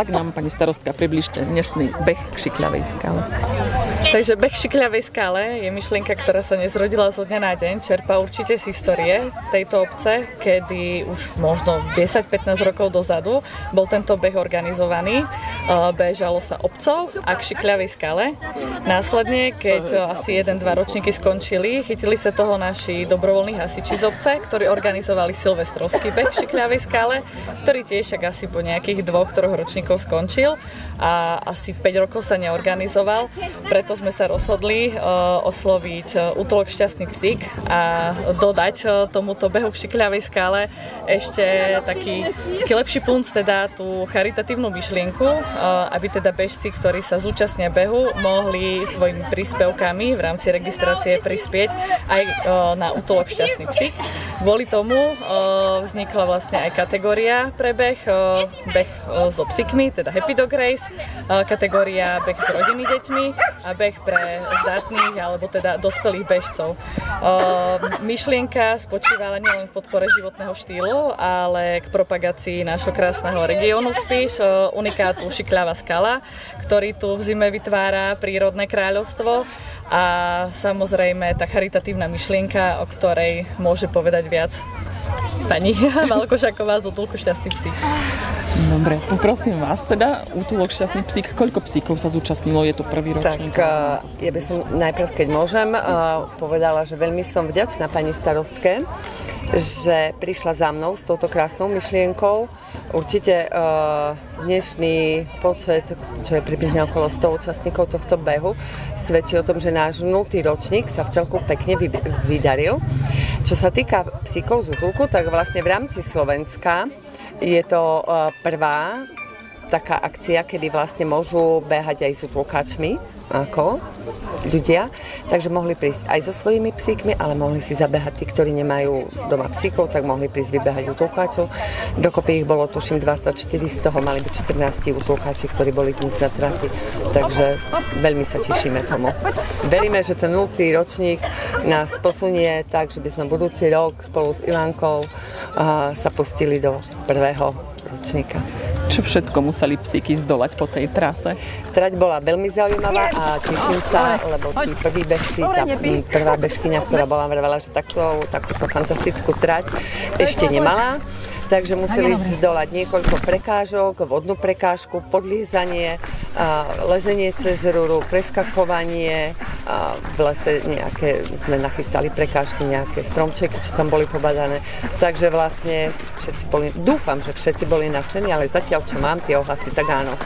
tak nám, pani starostka, približte dnešný beh k Šikľavej skále. Takže beh Šikľavej skále je myšlienka, ktorá sa nezrodila zo dňa na deň. Čerpá určite z histórie tejto obce, kedy už možno 10-15 rokov dozadu bol tento beh organizovaný. Bežalo sa obcov a k Šikľavej skále. Následne, keď asi 1-2 ročníky skončili, chytili sa toho naši dobrovoľní hasiči z obce, ktorí organizovali silvestrovský beh k Šikľavej skále, ktorý tiež však asi po nejakých 2-3 ročníkov skončil a asi 5 rokov sa neorganizoval. Preto sme sa rozhodli osloviť útulok Šťastný psík a dodať tomuto behu k Šikľavej skále ešte taký lepší punc, teda tú charitatívnu myšlienku, aby teda bežci, ktorí sa zúčastnia behu, mohli svojimi príspevkami v rámci registrácie prispieť aj na útulok Šťastný psík. Kvôli tomu vznikla vlastne aj kategória pre beh so psíkmi, teda Happy Dog Race, kategória beh s rodiny deťmi a beh pre zdatných alebo teda dospelých bežcov. Myšlienka spočívala nielen v podpore životného štýlu, ale k propagácii nášho krásneho regiónu Spiš, unikátu Šikľava skala, ktorý tu v zime vytvára prírodné kráľovstvo a samozrejme tá charitatívna myšlienka, o ktorej môže povedať viac pani Malkošaková z útulku Šťastný psík. Dobre, poprosím vás teda, útulok Šťastný psík, koľko psíkov sa zúčastnilo? Je to prvý ročník? Tak ja by som najprv, keď môžem, povedala, že veľmi som vďačná pani starostke, že prišla za mnou s touto krásnou myšlienkou. Určite dnešný počet, čo je približne okolo 100 účastníkov tohto behu, svedčí o tom, že náš 0. ročník sa v celku pekne vydaril. Čo sa týka psíkov z útulku, tak vlastne v rámci Slovenska je to prvá taká akcia, kedy vlastne môžu behať aj s útulkáčmi, ako ľudia. Takže mohli prísť aj so svojimi psíkmi, ale mohli si zabehať tí, ktorí nemajú doma psíkov, tak mohli prísť vybehať útulkáčov. Dokopy ich bolo, tuším, 24, z toho mali byť 14 útulkáči, ktorí boli dnes na trati. Takže veľmi sa tešíme tomu. Veríme, že ten 0. ročník nás posunie tak, že by sme budúci rok spolu s Ivankou sa pustili do prvého ročníka. Čo všetko museli psíky zdolať po tej trase? Trať bola veľmi zaujímavá a teším sa, lebo tí prví bežci, tá prvá bežkyňa, ktorá bola vravela, že takúto fantastickú trať ešte nemala. Takže museli zdolať niekoľko prekážok, vodnú prekážku, podliezanie, lezenie cez rúru, preskakovanie, v lese nejaké, sme nachystali prekážky, nejaké stromčeky, čo tam boli pobadané. Takže vlastne dúfam, že všetci boli nadšení, ale zatiaľ, čo mám tie ohlasy, tak áno.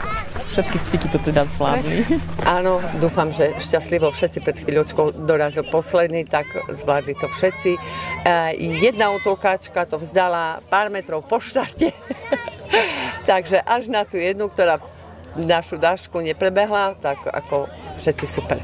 Všetky psíky to teda zvládli. Áno, dúfam, že šťastlivo všetci, pred chvíľočkou dorazil posledný, tak zvládli to všetci. Jedna útulkáčka to vzdala pár metrov po štarte. Takže až na tú jednu, ktorá našu dášku neprebehla, tak ako všetci super.